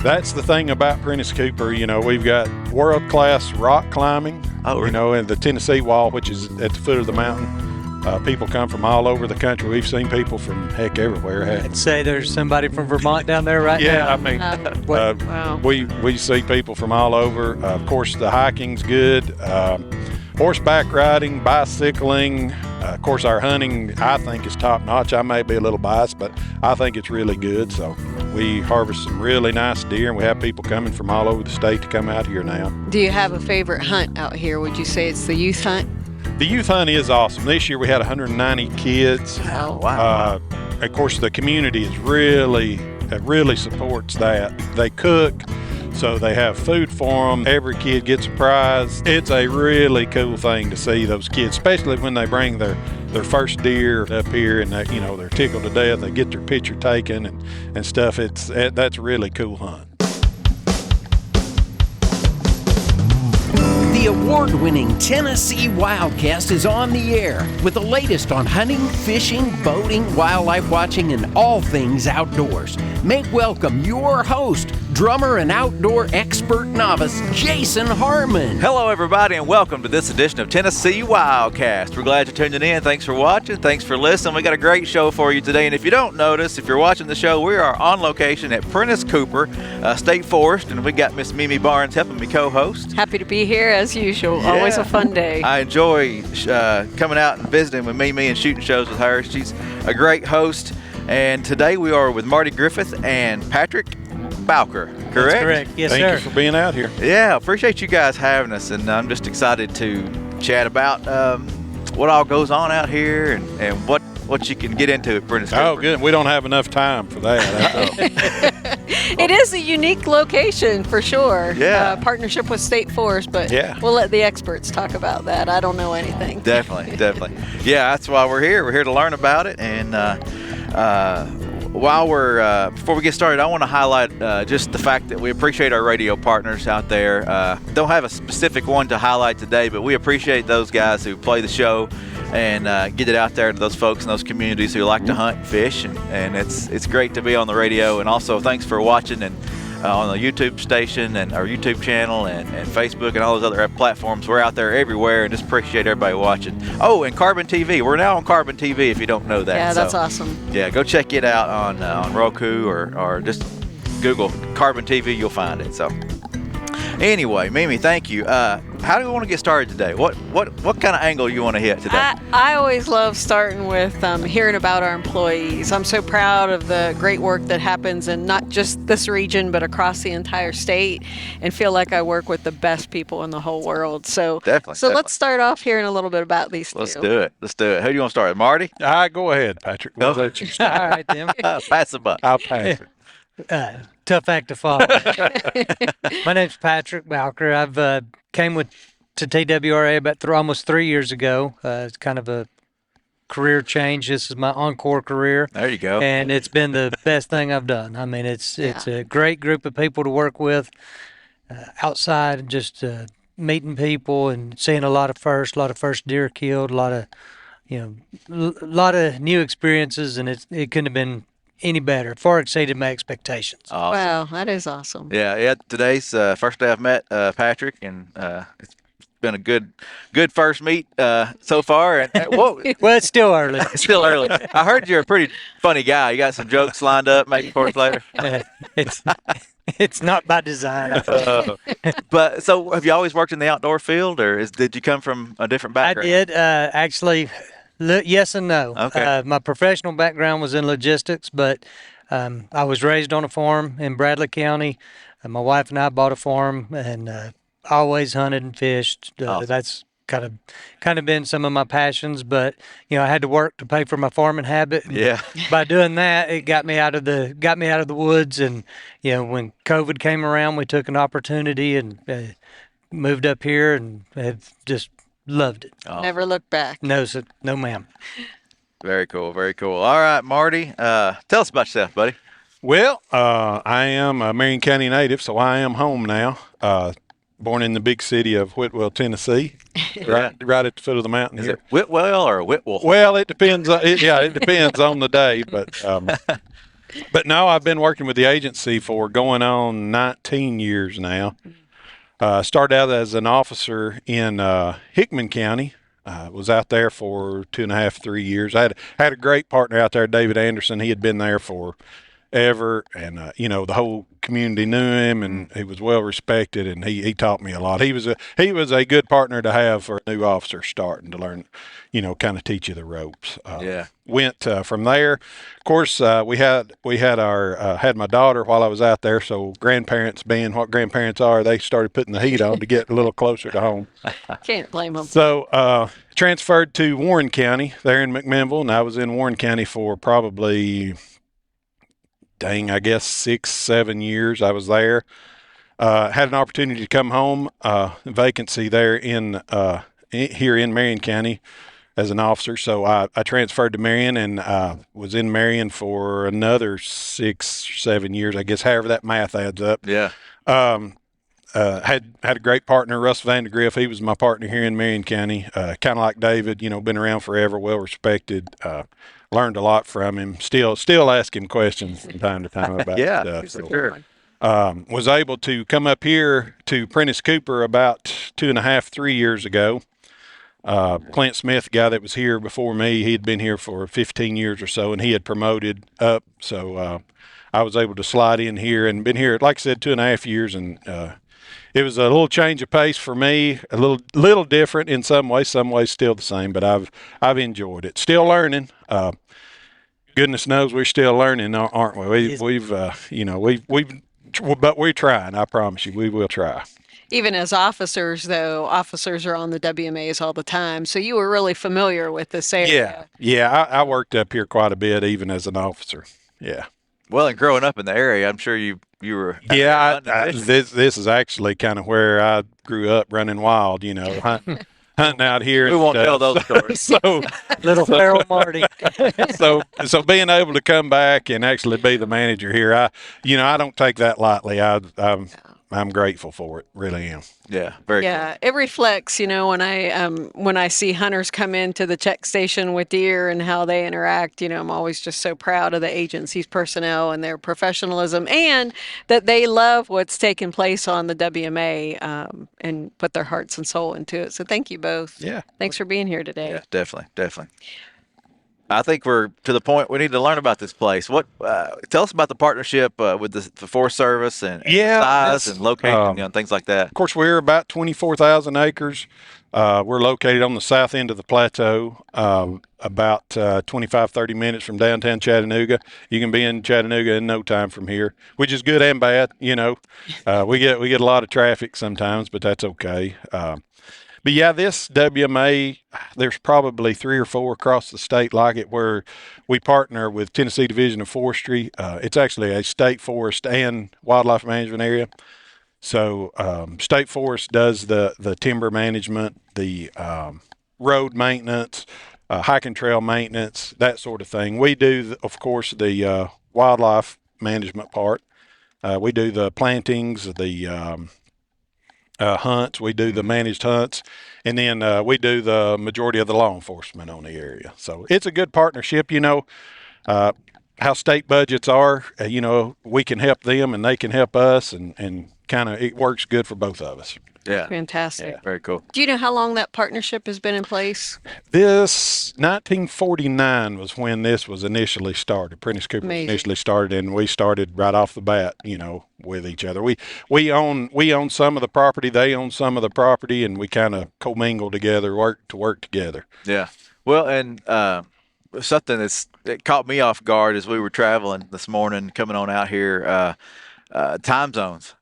That's the thing about Prentice Cooper. You know, we've got world-class rock climbing. Oh, really? You know, and the Tennessee Wall, which is at the foot of the mountain. People come from all over the country. We've seen people from heck everywhere. I'd say there's somebody from Vermont down there right now. Yeah, I mean, Wow. we see people from all over. Of course, the hiking's good. Horseback riding, bicycling. Of course, our hunting, I think, is top notch. I may be a little biased, but I think it's really good. So we harvest some really nice deer, and we have people coming from all over the state to come out here now. Do you have a favorite hunt out here? Would you say it's the youth hunt? The youth hunt is awesome. This year we had 190 kids. Oh, wow. Of course, the community is really supports that. They cook, so they have food for them. Every kid gets a prize. It's a really cool thing to see those kids, especially when they bring their first deer up here and they're tickled to death. They get their picture taken and stuff. That's a really cool hunt. The award-winning Tennessee Wildcast is on the air with the latest on hunting, fishing, boating, wildlife watching, and all things outdoors. Make welcome your host, drummer and outdoor expert novice, Jason Harmon. Hello, everybody, and welcome to this edition of Tennessee Wildcast. We're glad you're tuning in. Thanks for watching. Thanks for listening. We got a great show for you today. And if you don't notice, if you're watching the show, we are on location at Prentice Cooper State Forest, and we got Miss Mimi Barnes helping me co-host. Happy to be here as usual. Yeah. Always a fun day. I enjoy coming out and visiting with Mimi and shooting shows with her. She's a great host. And today we are with Marty Griffith and Patrick Bowker, correct? That's correct. Yes, Thank sir. you for being out here. Yeah, appreciate you guys having us, and I'm just excited to chat about what all goes on out here and what you can get into at Prentice Cooper. Oh, good. We don't have enough time for that. It is a unique location for sure. Yeah. Partnership with State Forest, but Yeah. we'll let the experts talk about that. I don't know anything. Definitely. Yeah, that's why we're here. We're here to learn about it. And before we get started, I want to highlight just the fact that we appreciate our radio partners out there. Don't have a specific one to highlight today, but we appreciate those guys who play the show and get it out there to those folks in those communities who like to hunt and fish. And it's great to be on the radio. And also, thanks for watching and on the YouTube station and our YouTube channel and Facebook and all those other platforms. We're out there everywhere, and just appreciate everybody watching. Oh, and Carbon TV. We're now on Carbon TV if you don't know that. Yeah, that's So, awesome. yeah, go check it out on Roku or just Google Carbon TV. You'll find it. So anyway, Mimi, thank you. How do we want to get started today? What kind of angle do you want to hit today? I always love starting with hearing about our employees. I'm so proud of the great work that happens in not just this region, but across the entire state, and feel like I work with the best people in the whole world. So Definitely. let's start off hearing a little bit about these Let's two. do it. Who do you want to start with? Marty? Go ahead, Patrick. We'll let you start. All right, then. Pass the buck. I'll pass it. Tough act to follow. My name's Patrick Bowker. I've came to TWRA about almost 3 years ago. It's kind of a career change. This is my encore career. There you go. And it's been the best thing I've done. I mean, it's a great group of people to work with outside, and just meeting people and seeing a lot of first deer killed, a lot of new experiences, and it couldn't have been any better. Far exceeded my expectations. Awesome. Wow, that is awesome. Yeah. Today's first day I've met Patrick, and it's been a good first meet so far. And Well, it's still early. it's still early. I heard you're a pretty funny guy. You got some jokes lined up, maybe for us later. It's not by design. But so, have you always worked in the outdoor field, or did you come from a different I background? did actually. Yes and no. Okay. My professional background was in logistics, but I was raised on a farm in Bradley County. My wife and I bought a farm, and always hunted and fished. Awesome. That's kind of been some of my passions. But I had to work to pay for my farming habit. And Yeah. by doing that, it got me out of the woods. And when COVID came around, we took an opportunity and moved up here, and have just loved it. Never look back. No, no, ma'am. Very cool. Very cool. All right, Marty. Tell us about yourself, buddy. Well, I am a Marion County native, so I am home now. Born in the big city of Whitwell, Tennessee, right at the foot of the mountain Is here. it Whitwell or Whitwell? Well, it depends. It depends on the day, but But no, I've been working with the agency for going on 19 years now. Started out as an officer in Hickman County. Was out there for 2.5, 3 years. I had a great partner out there, David Anderson. He had been there for ever, and the whole community knew him, and he was well respected, and he taught me a lot. He was a good partner to have for a new officer starting to learn, kind of teach you the ropes. Went from there. Of course, we had my daughter while I was out there. So grandparents, being what grandparents are, they started putting the heat on to get a little closer to home. Can't blame them. So transferred to Warren County there in McMinnville, and I was in Warren County for probably, I guess 6-7 years. I was there. Had an opportunity to come home. Vacancy there here in Marion County as an officer. So I transferred to Marion and was in Marion for another 6-7 years, I guess, however that math adds up. Yeah. Had a great partner, Russ Griffith. He was my partner here in Marion County. Kind of like David, been around forever, well respected. Learned a lot from him. Still ask him questions from time to time about stuff. So, sure. Was able to come up here to Prentice Cooper about 2.5, 3 years ago. Clint Smith, the guy that was here before me, he'd been here for 15 years or so, and he had promoted up. So I was able to slide in here and been here, like I said, 2.5 years, and it was a little change of pace for me, a little different in some ways still the same, but I've enjoyed it. Still learning. Goodness knows we're still learning, aren't we? But we're trying. I promise you, we will try. Even as officers, though, officers are on the WMAs all the time, so you were really familiar with this area. Yeah. I worked up here quite a bit, even as an officer. Yeah. Well, and growing up in the area, I'm sure you were. Yeah, this is actually kind of where I grew up, running wild. Hunting out here. We won't tell those stories. So Little feral Marty. so being able to come back and actually be the manager here, I don't take that lightly. I'm grateful for it. Really am. Yeah, very Yeah, it reflects, when I see hunters come into the check station with deer and how they interact, I'm always just so proud of the agency's personnel and their professionalism, and that they love what's taking place on the WMA and put their hearts and soul into it. So thank you both. Yeah. Thanks for being here today. Yeah, definitely. I think we're to the point we need to learn about this place. What tell us about the partnership with the Forest Service and size and location, things like that. Of course, we're about 24,000 acres. We're located on the south end of the plateau, about 25-30 minutes from downtown Chattanooga. You can be in Chattanooga in no time from here, which is good and bad. We get a lot of traffic sometimes, but that's okay. But yeah, this WMA, there's probably 3 or 4 across the state like it, where we partner with Tennessee Division of Forestry. It's actually a state forest and wildlife management area. So state forest does the timber management, the road maintenance, hiking trail maintenance, that sort of thing. We do, of course, the wildlife management part. We do the plantings, the hunts. We do the managed hunts, and then we do the majority of the law enforcement on the area. So it's a good partnership. How state budgets are, we can help them and they can help us, and kind of it works good for both of us. Yeah. Fantastic. Yeah, very cool. Do you know how long that partnership has been in place? This 1949 was when this was initially started. Prentice Cooper initially started, and we started right off the bat, with each other. We own some of the property, they own some of the property, and we kind of commingle together, work together. Yeah. Well, and something that caught me off guard as we were traveling this morning, coming on out here, time zones.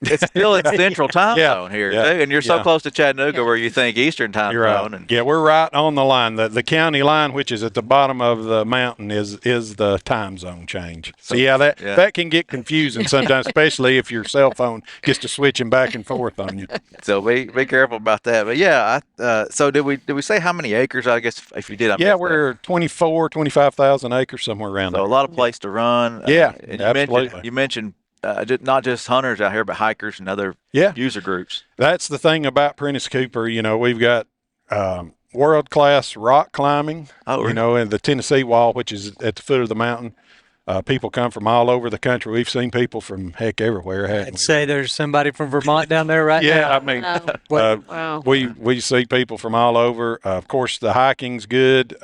It's still in central time zone here, and you're so close to Chattanooga where you think Eastern time zone. Right. Yeah, we're right on the line. The county line, which is at the bottom of the mountain, is the time zone change. So that can get confusing sometimes, especially if your cell phone gets to switching back and forth on you. So be careful about that. But yeah, so did we say how many acres? I guess if you did, we're 25,000 acres, somewhere around there. So a lot of place to run. And absolutely. You mentioned not just hunters out here, but hikers and other user groups. That's the thing about Prentice Cooper. We've got world-class rock climbing, and the Tennessee Wall, which is at the foot of the mountain. People come from all over the country. We've seen people from heck everywhere, haven't I'd we? say there's somebody from Vermont down there right now. Yeah, I mean, Wow. Wow. we see people from all over. Of course, the hiking's good.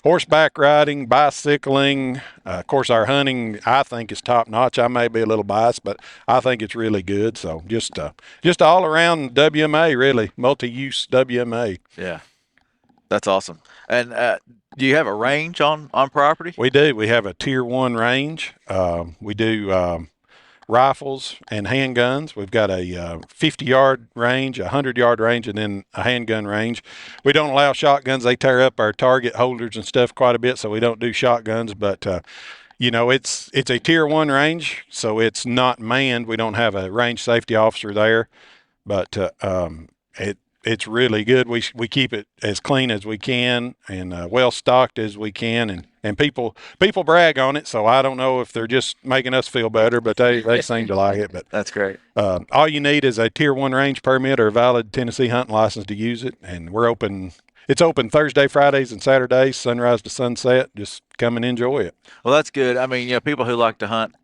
Horseback riding, bicycling. Of course, our hunting, I think, is top notch. I may be a little biased, but I think it's really good. So just all around WMA, really, multi-use WMA. Yeah, that's awesome. And do you have a range on property? We do. We have a tier 1 range. We do rifles and handguns. We've got a 50-yard range, a 100-yard range, and then a handgun range. We don't allow shotguns. They tear up our target holders and stuff quite a bit, so we don't do shotguns. But it's a tier 1 range, so it's not manned. We don't have a range safety officer there, but it's really good. We keep it as clean as we can and well stocked as we can, and people brag on it. So I don't know if they're just making us feel better, but they seem to like it. But That's great. all you need is a tier 1 range permit or a valid Tennessee hunting license to use it, and we're open. It's open Thursday, Fridays, and Saturdays, sunrise to sunset. Just come and enjoy it. Well, that's good. I mean, people who like to hunt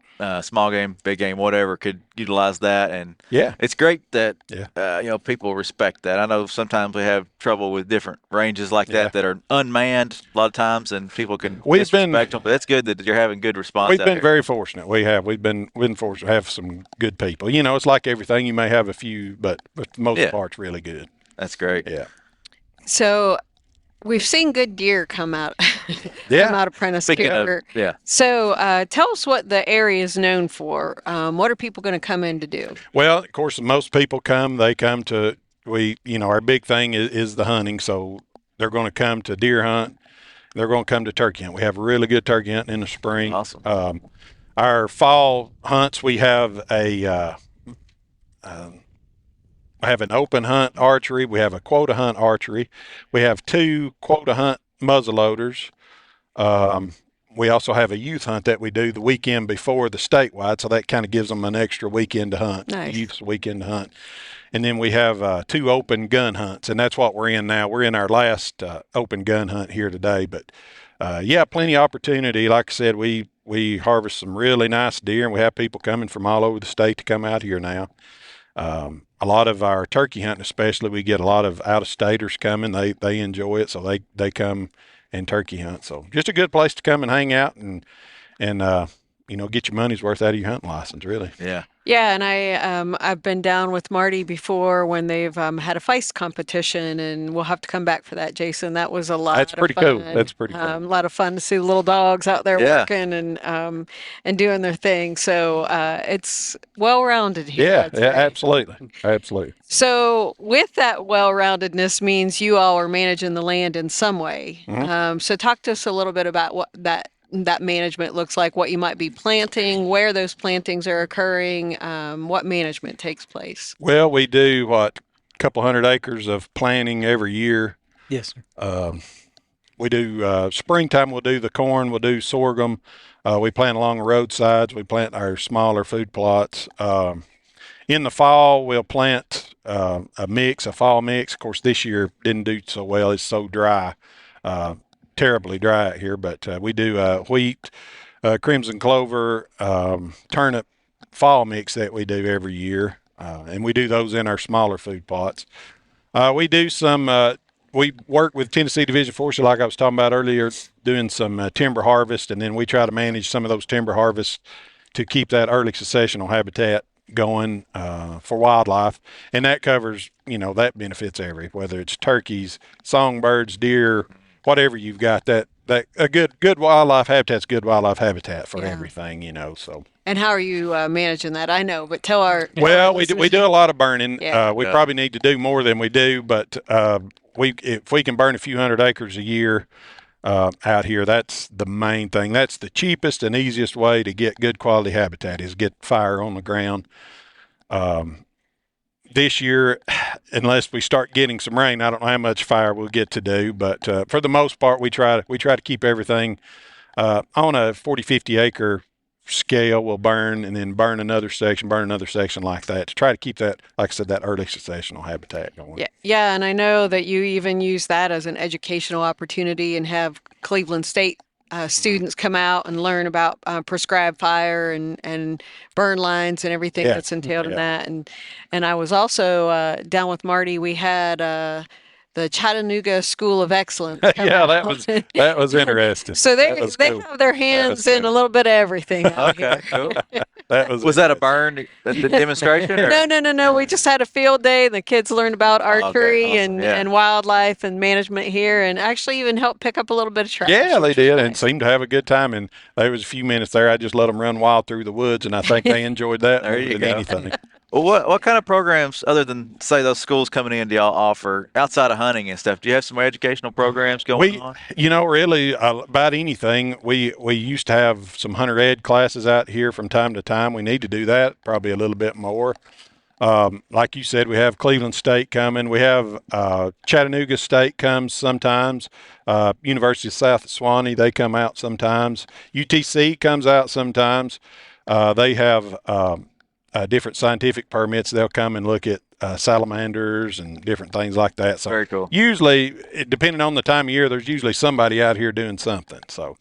small game, big game, whatever, could utilize that. And Yeah. it's great that Yeah. people respect that. I know sometimes we have trouble with different ranges like Yeah. that are unmanned a lot of times, and people can We've been- disrespect them. But that's good that you're having good response. We've out been there. very fortunate. We've been fortunate to have some good people. It's like everything. You may have a few, but for the most Yeah. part, it's really good. That's great. Yeah. So we've seen good deer come out Yeah. come out of Prentice Speaking Cooper. of, yeah. So tell us what the area is known for. What are people going to come in to do? Well, of course, most people they come to, our big thing is the hunting. So they're going to come to deer hunt. They're going to come to turkey hunt. We have really good turkey hunting in the spring. Awesome. Our fall hunts, we have I have an open hunt archery. We have a quota hunt archery. We have 2 quota hunt muzzleloaders. We also have a youth hunt that we do the weekend before the statewide, so that kind of gives them an extra weekend to hunt. Nice. Youth's weekend to hunt. And then we have 2 open gun hunts, and that's what we're in now. We're in our last open gun hunt here today. But, plenty of opportunity. Like I said, we harvest some really nice deer, and we have people coming from all over the state to come out here now. A lot of our turkey hunting, especially, we get a lot of out-of-staters coming. They enjoy it, so they come and turkey hunt. So just a good place to come and hang out and get your money's worth out of your hunting license, really. Yeah. Yeah, and I've been down with Marty before when they've had a feist competition, and we'll have to come back for that, Jason. That was a lot. That's pretty of cool. fun. That's pretty cool. A lot of fun to see the little dogs out there Yeah. working and doing their thing. So it's well-rounded here. Yeah, I'd say. absolutely. So with that well-roundedness means you all are managing the land in some way. Mm-hmm. So talk to us a little bit about what that management looks like, what you might be planting, where those plantings are occurring, what management takes place. Well, we do a couple hundred acres of planting every year. Yes, sir. We do springtime. We'll do the corn. We'll do sorghum. We plant along the roadsides. We plant our smaller food plots. In the fall, we'll plant a fall mix. Of course, this year didn't do so well. It's so dry, terribly dry out here. But we do wheat, crimson clover, turnip fall mix that we do every year, and we do those in our smaller food plots. We do some. We work with Tennessee Division Forestry, like I was talking about earlier, doing some timber harvest, and then we try to manage some of those timber harvests to keep that early successional habitat going for wildlife, and that covers, that benefits whether it's turkeys, songbirds, deer, whatever you've got. That a good wildlife habitat's good wildlife habitat for everything, So. And how are you managing that? I know, but tell our Well, we do a lot of burning. Yeah. We probably need to do more than we do, but if we can burn a few hundred acres a year out here, that's the main thing. That's the cheapest and easiest way to get good quality habitat, is get fire on the ground. This year, unless we start getting some rain, I don't know how much fire we'll get to do, but for the most part, we try to keep everything on a 40, 50 acre scale. We'll burn and then burn another section like that to try to keep that, like I said, that early successional habitat going. Yeah, and I know that you even use that as an educational opportunity and have Cleveland State students come out and learn about prescribed fire and burn lines and everything Yeah. that's entailed in that. And I was also down with Marty. We had the Chattanooga School of Excellence. Yeah, that was interesting. So they cool. have their hands in a little bit of everything. Out Okay, here. cool. Was that a burn the demonstration? Or? No. We just had a field day. And the kids learned about archery awesome. Yeah. and wildlife and management here, and actually even helped pick up a little bit of trash. Yeah, they which was did, nice. and seemed to have a good time. And there was a few minutes there. I just let them run wild through the woods, and I think they enjoyed that There more you than go. anything. Well, what kind of programs, other than, say, those schools coming in, do y'all offer outside of hunting and stuff? Do you have some educational programs going on? Really, about anything. We used to have some hunter ed classes out here from time to time. We need to do that, probably a little bit more. Like you said, we have Cleveland State coming. We have Chattanooga State comes sometimes. University of South Swanee, they come out sometimes. UTC comes out sometimes. They have different scientific permits. They'll come and look at salamanders and different things like that. So Very cool. Usually, depending on the time of year, there's usually somebody out here doing something. So.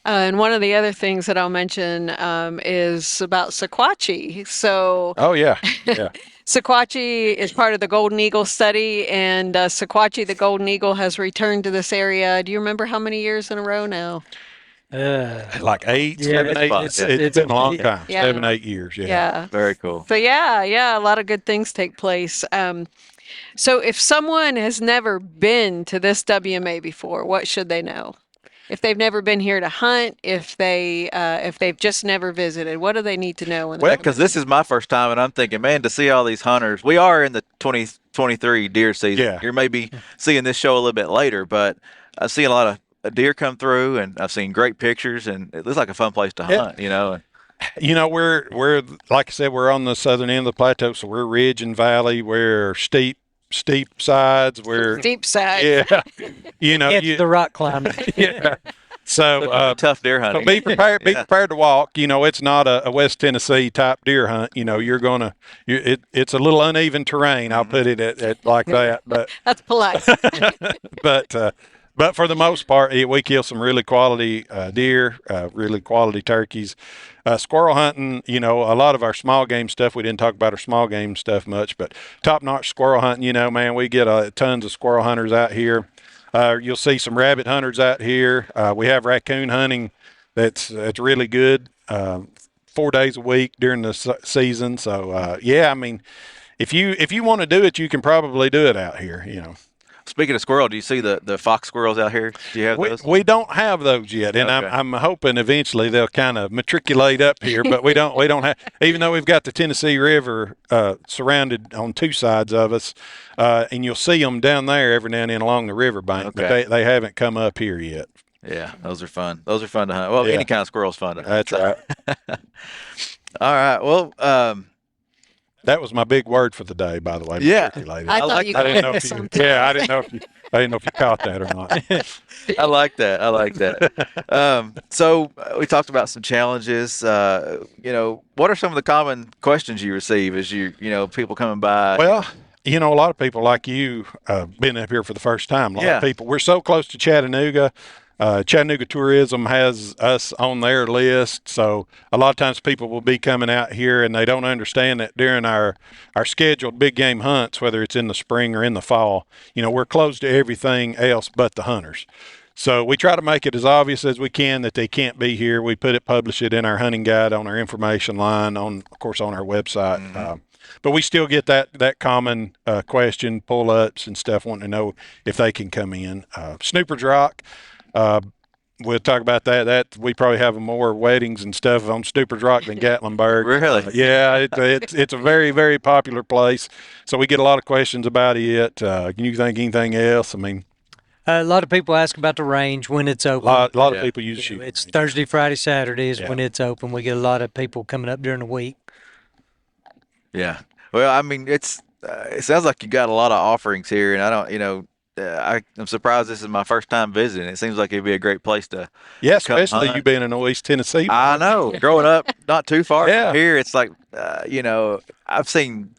And one of the other things that I'll mention is about Sequatchie. So Oh yeah. Sequatchie is part of the Golden Eagle study, and Sequatchie, the Golden Eagle, has returned to this area. Do you remember how many years in a row now? Like 8, Yeah, 7, 8. it's- It's been a long time. Yeah. 7, 8 years. Yeah. Yeah. Very cool. So yeah, a lot of good things take place. So if someone has never been to this WMA before, what should they know? If they've never been here to hunt, if they've just never visited, what do they need to know? Well, because this is my first time, and I'm thinking, man, to see all these hunters. We are in the 2023 deer season. Yeah. You're maybe seeing this show a little bit later, but I've seen a lot of deer come through, and I've seen great pictures, and it looks like a fun place to hunt. We're like I said, we're on the southern end of the plateau, so we're ridge and valley. We're steep sides. We're Deep side. yeah. It's the rock climbing. Yeah. So tough deer hunting. but be prepared. Be prepared to walk. It's not a West Tennessee type deer hunt. It's a little uneven terrain. I'll put it at like that. But That's polite. but for the most part, we kill some really quality deer, really quality turkeys. Squirrel hunting, a lot of our small game stuff, we didn't talk about our small game stuff much, but top-notch squirrel hunting, man, we get tons of squirrel hunters out here. You'll see some rabbit hunters out here. We have raccoon hunting that's really good, 4 days a week during the season. So, if you want to do it, you can probably do it out here, Speaking of squirrel, do you see the fox squirrels out here? Do you have those? We don't have those yet, and Okay. I'm hoping eventually they'll kind of matriculate up here. But we don't have, even though we've got the Tennessee River surrounded on two sides of us, and you'll see them down there every now and then along the riverbank. Okay. But they haven't come up here yet. Yeah, those are fun. Those are fun to hunt. Well, Yeah. any kind of squirrel's fun to hunt. That's right. All right. Well, That was my big word for the day, by the way. Yeah. Matriculated. I I thought like you I didn't know could if you, something. yeah, I didn't know if you caught that or not. I like that. I like that. So we talked about some challenges. What are some of the common questions you receive as people coming by? Well, a lot of people like you been up here for the first time. A lot Yeah. of people. We're so close to Chattanooga. Chattanooga Tourism has us on their list, so a lot of times people will be coming out here and they don't understand that during our scheduled big game hunts, whether it's in the spring or in the fall, we're closed to everything else but the hunters. So we try to make it as obvious as we can that they can't be here. We publish it in our hunting guide, on our information line, of course on our website. Mm-hmm. But we still get that common question, pull-ups and stuff, wanting to know if they can come in. Snooper's Rock. We'll talk about that. We probably have more weddings and stuff on Snooper's Rock than Gatlinburg. Really? Yeah, it's a very, very popular place. So we get a lot of questions about it. Can you think anything else? I mean, A lot of people ask about the range when it's a open. lot Yeah. of people use shoot. It's Thursday, Friday, Saturday is Yeah. when it's open. We get a lot of people coming up during the week. Yeah. Well, I mean, it sounds like you got a lot of offerings here, and I don't, I'm surprised this is my first time visiting. It seems like it'd be a great place to. Yeah, come especially hunt. you being in East Tennessee. I know. Growing up, not too far Yeah. from here, it's like, I've seen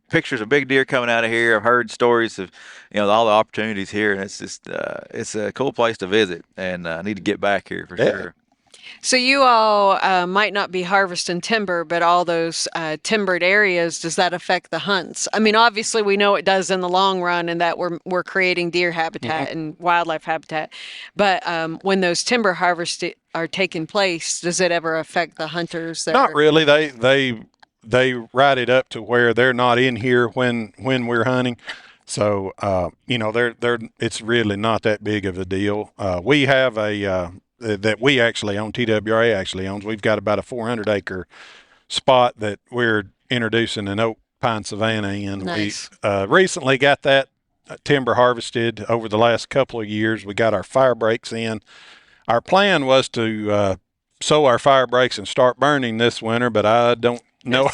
pictures of big deer coming out of here. I've heard stories of, all the opportunities here, and it's just it's a cool place to visit, and I need to get back here for sure. So you all might not be harvesting timber, but all those timbered areas, does that affect the hunts? I mean, obviously we know it does in the long run, and that we're creating deer habitat and wildlife habitat. But when those timber harvests are taking place, does it ever affect the hunters? Not really. They ride it up to where they're not in here when we're hunting. So it's really not that big of a deal. We have that we actually own, TWRA actually owns. We've got about a 400-acre spot that we're introducing an oak pine savanna in. Nice. We recently got that timber harvested over the last couple of years. We got our fire breaks in. Our plan was to sow our fire breaks and start burning this winter, but I don't know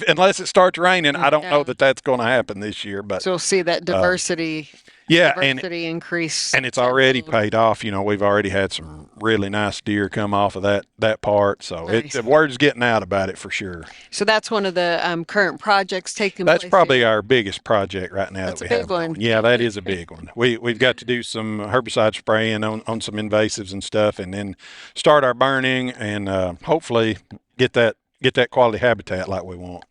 unless it starts raining. I don't know that that's going to happen this year. But so we'll see that diversity. Diversity increase. And it's already paid off. We've already had some really nice deer come off of that part. So Nice. the word's getting out about it for sure. So that's one of the current projects taking That's place. probably our biggest project right now. That's that a we big have. one. Yeah, that is a big one. We've got to do some herbicide spraying on some invasives and stuff, and then start our burning and hopefully get that quality habitat like we want.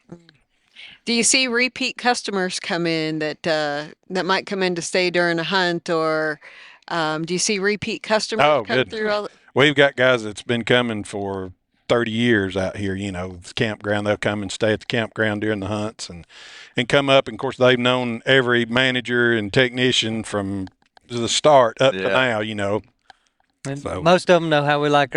Do you see repeat customers come in that might come in to stay during a hunt, or do you see repeat customers come through? We've got guys that's been coming for 30 years out here, the campground. They'll come and stay at the campground during the hunts and come up. And of course, they've known every manager and technician from the start up to now, And So- most of them know how we like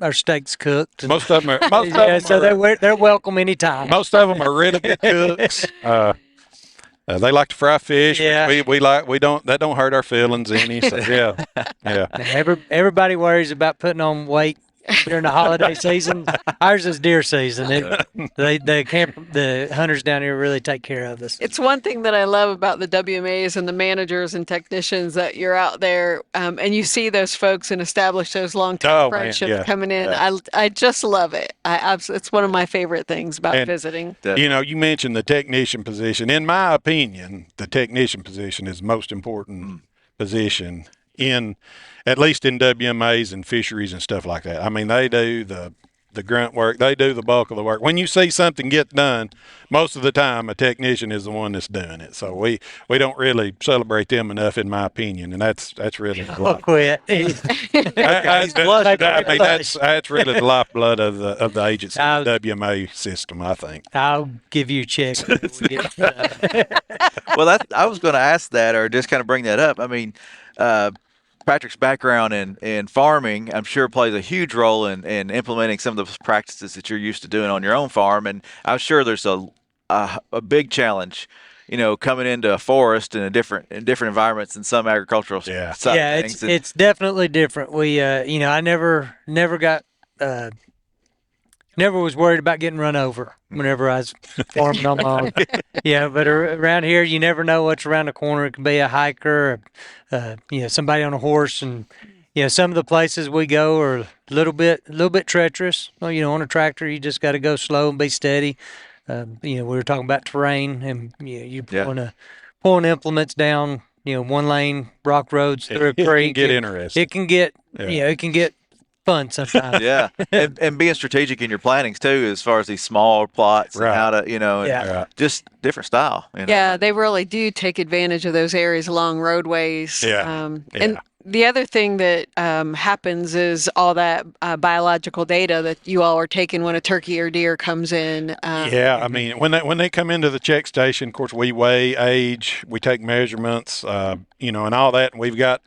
our steaks cooked. And Most of them are, so they're welcome anytime. most of them are really good cooks. They like to fry fish. Yeah. That don't hurt our feelings any. So yeah. Everybody worries about putting on weight during the holiday season. Ours is deer season. The hunters down here really take care of us. It's one thing that I love about the WMAs and the managers and technicians that you're out there and you see those folks and establish those long-term friendships coming in. Yeah. I just love it. It's one of my favorite things about visiting. You mentioned the technician position. In my opinion, the technician position is the most important position at least in WMAs and fisheries and stuff like that. I mean, they do the grunt work. They do the bulk of the work. When you see something get done, most of the time a technician is the one that's doing it. So we don't really celebrate them enough, in my opinion, and that's really the I'll quit. that's really the lifeblood of the agency, the WMA system, I think. I'll give you a check. Well, I was going to ask that, or just kind of bring that up. I mean, Patrick's background in farming, I'm sure, plays a huge role in implementing some of the practices that you're used to doing on your own farm. And I'm sure there's a big challenge, coming into a forest in different environments than some agricultural side of things. It's definitely different. We, I never was worried about getting run over whenever I was farming on my own. But around here, you never know what's around the corner. It can be a hiker, somebody on a horse, and some of the places we go are a little bit treacherous. Well, on a tractor, you just got to go slow and be steady. We were talking about terrain, and you pulling implements down, one lane rock roads through a creek. It can get interesting. It can get fun sometimes. Yeah, and being strategic in your plannings too, as far as these small plots and how to, just different style. Yeah, they really do take advantage of those areas along roadways. And the other thing that happens is all that biological data that you all are taking when a turkey or deer comes in. I mean, when they come into the check station, of course, we weigh, age, we take measurements, and all that. And we've got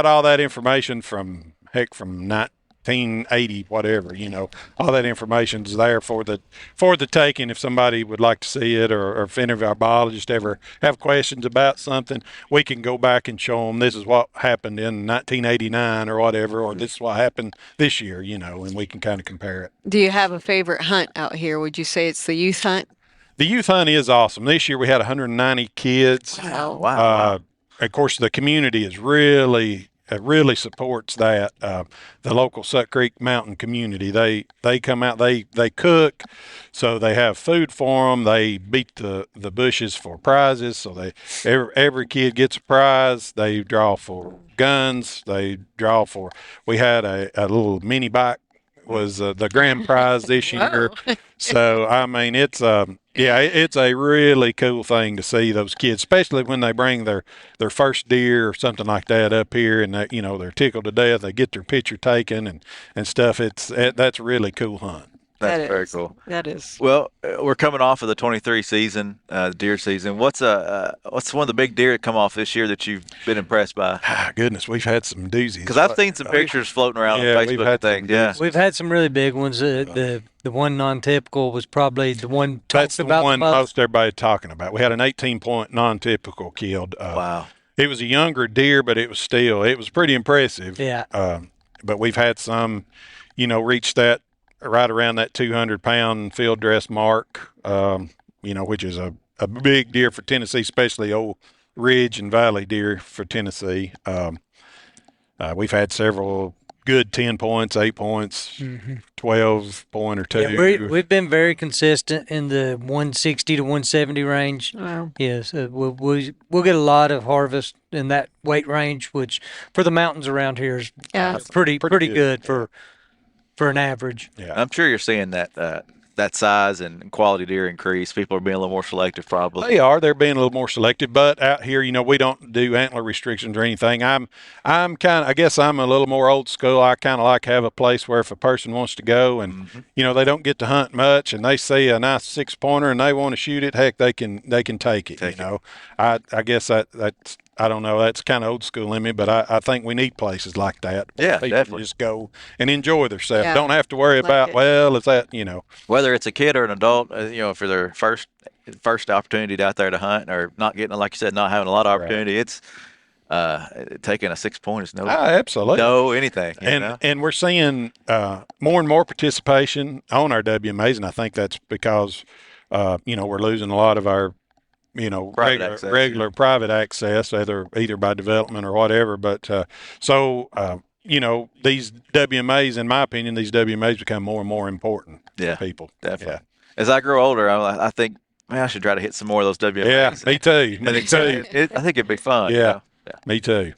all that information from 1980, whatever, all that information's there for the taking. If somebody would like to see it, or if any of our biologists ever have questions about something, we can go back and show them this is what happened in 1989 or whatever, or this is what happened this year, and we can kind of compare it. Do you have a favorite hunt out here? Would you say it's the youth hunt? The youth hunt is awesome. This year we had 190 kids. Wow. Of course, the community is really really supports that. The local Suck Creek Mountain community, they come out, they cook, so they have food for them. They beat the bushes for prizes, so every kid gets a prize. They draw for guns. They draw for. We had a little mini bike was the grand prize this year. So I mean, it's it's a really cool thing to see those kids, especially when they bring their first deer or something like that up here, and they're tickled to death. They get their picture taken and stuff. That's a really cool hunt. That's very cool. That is. Well, we're coming off of the 23 season, deer season. What's one of the big deer that come off this year that you've been impressed by? Goodness, we've had some doozies. Because I've seen some pictures floating around on Facebook and things. Yeah, we've had some really big ones. The one non-typical was probably the one that's talked about the one the most. Most everybody talking about. We had an 18-point non-typical killed. Wow. It was a younger deer, but it was pretty impressive. Yeah. But we've had some, reach that right around that 200-pound field dress mark, which is a big deer for Tennessee, especially old ridge and valley deer for Tennessee. We've had several good 10 points, 8 points, 12 point or two. Yeah, we've been very consistent in the 160 to 170 range. Wow. Yes, we'll get a lot of harvest in that weight range, which for the mountains around here is pretty good for an average. Yeah, I'm sure you're seeing that size and quality deer increase. People are being a little more selective, probably. They are. They're being a little more selective. But out here, we don't do antler restrictions or anything. I guess I'm a little more old school. I kind of like to have a place where if a person wants to go and, they don't get to hunt much and they see a nice 6-pointer and they want to shoot it, heck, they can take it, I guess that's, I don't know, that's kind of old school in me, but I think we need places like that. Yeah, people definitely. just go and enjoy themselves. Yeah. Don't have to worry about, is that, Whether it's a kid or an adult, for their first opportunity out there to hunt or not getting, like you said, not having a lot of opportunity, it's taking a 6-point is absolutely anything. And we're seeing more and more participation on our WMAs, and I think that's because we're losing a lot of our regular private access, either by development or whatever. But these WMAs, in my opinion, become more and more important to people. Definitely. Yeah. As I grow older, I think, man, I should try to hit some more of those WMAs. Yeah, me too. Me too. I think it'd be fun. Yeah, me too.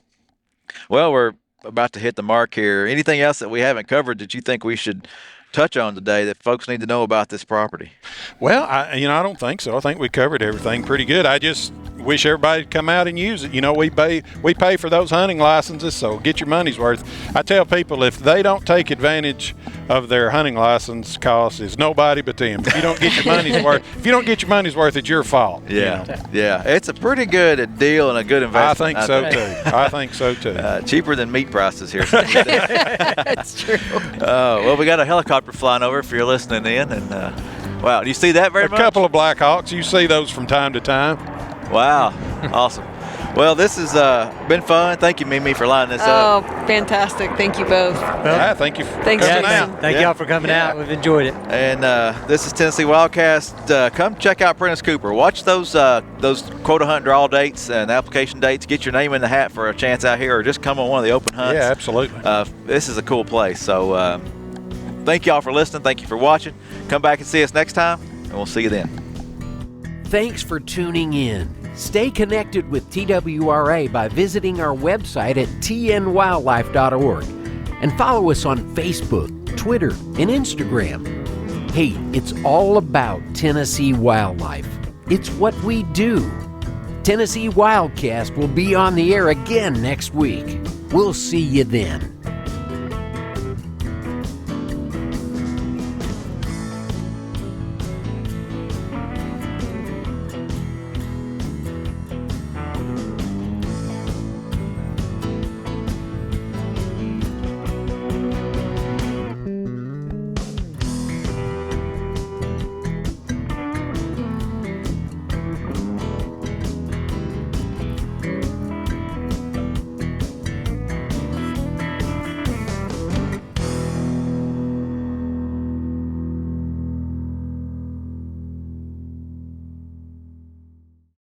Well, we're about to hit the mark here. Anything else that we haven't covered that you think we should touch on today that folks need to know about this property? Well, I don't think so. I think we covered everything pretty good. I just wish everybody would come out and use it. We pay for those hunting licenses, so get your money's worth. I tell people if they don't take advantage of their hunting license costs, it's nobody but them. If you don't get your money's worth, it's your fault. Yeah. It's a pretty good deal and a good investment. I think so too. Cheaper than meat prices here. That's true. Well, we got a helicopter flying over if you're listening in, and wow, do you see that very much? A couple of Black Hawks. You see those from time to time. Wow, awesome. Well, this has been fun. Thank you, Mimi, for lining this up. Oh, fantastic. Thank you both. Thank you for Thanks, coming Jason. out. Thank y'all for coming out. We've enjoyed it. And this is Tennessee Wildcast. Come check out Prentice Cooper. Watch those quota hunt draw dates and application dates. Get your name in the hat for a chance out here, or just come on one of the open hunts. Yeah, absolutely. This is a cool place. So thank y'all for listening. Thank you for watching. Come back and see us next time, and we'll see you then. Thanks for tuning in. Stay connected with TWRA by visiting our website at tnwildlife.org and follow us on Facebook, Twitter, and Instagram. Hey, it's all about Tennessee wildlife. It's what we do. Tennessee Wildcast will be on the air again next week. We'll see you then.